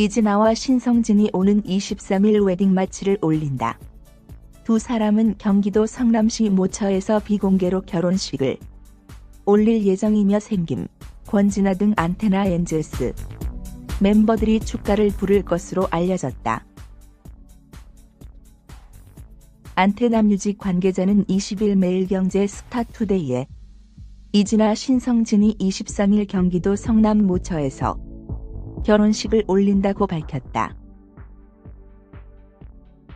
이진아와 신성진이 오는 23일 웨딩 마치를 올린다. 두 사람은 경기도 성남시 모처에서 비공개로 결혼식을 올릴 예정이며 생김, 권진아 등 안테나 엔젤스 멤버들이 축가를 부를 것으로 알려졌다. 안테나뮤직 관계자는 20일 매일경제 스타투데이에 이진아 신성진이 23일 경기도 성남 모처에서 결혼식을 올린다고 밝혔다.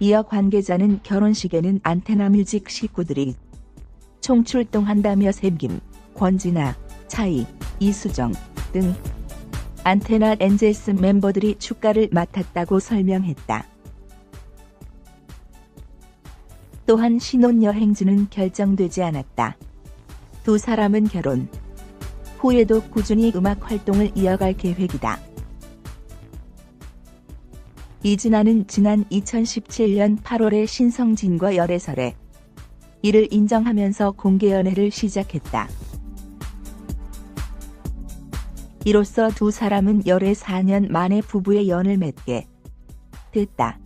이어 관계자는 결혼식에는 안테나뮤직 식구들이 총출동한다며 생김, 권진아, 차이, 이수정 등 안테나 엔젤스 멤버들이 축가를 맡았다고 설명했다. 또한 신혼여행지는 결정되지 않았다. 두 사람은 결혼 후에도 꾸준히 음악 활동을 이어갈 계획이다. 이진아는 지난 2017년 8월에 신성진과 열애설에 이를 인정하면서 공개 연애를 시작했다. 이로써 두 사람은 열애 4년 만에 부부의 연을 맺게 됐다.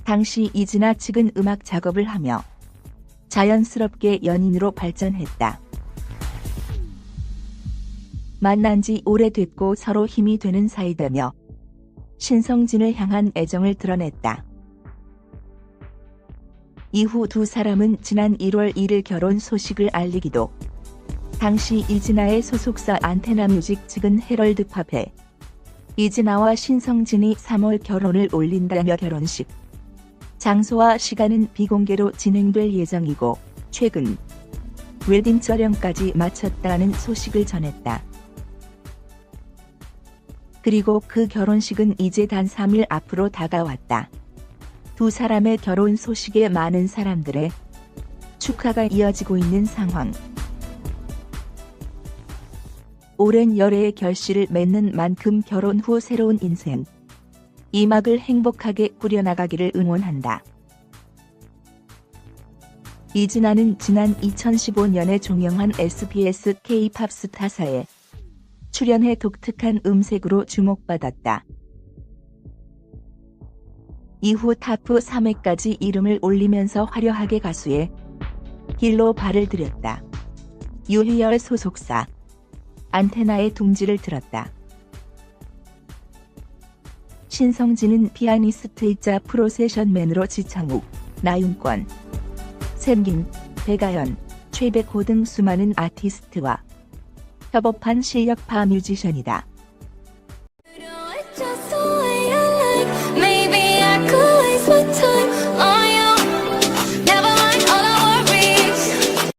당시 이진아 측은 음악 작업을 하며 자연스럽게 연인으로 발전했다. 만난 지 오래됐고 서로 힘이 되는 사이다며 신성진을 향한 애정을 드러냈다. 이후 두 사람은 지난 1월 1일 결혼 소식을 알리기도 당시 이진아의 소속사 안테나뮤직 측은 헤럴드팝에 이진아와 신성진이 3월 결혼을 올린다며 결혼식 장소와 시간은 비공개로 진행될 예정이고 최근 웨딩 촬영까지 마쳤다는 소식을 전했다. 그리고 그 결혼식은 이제 단 3일 앞으로 다가왔다. 두 사람의 결혼 소식에 많은 사람들의 축하가 이어지고 있는 상황. 오랜 열애의 결실을 맺는 만큼 결혼 후 새로운 인생, 이 막을 행복하게 꾸려나가기를 응원한다. 이진아는 지난 2015년에 종영한 SBS K-팝 스타사에 출연해 독특한 음색으로 주목받았다. 이후 타프 3회까지 이름을 올리면서 화려하게 가수의 길로 발을 들였다. 유희열 소속사 안테나의 둥지를 들었다. 신성진은 피아니스트이자 프로세션맨으로 지창욱, 나윤권, 샘김, 배가연, 최백호 등 수많은 아티스트와 협업한 실력파 뮤지션이다.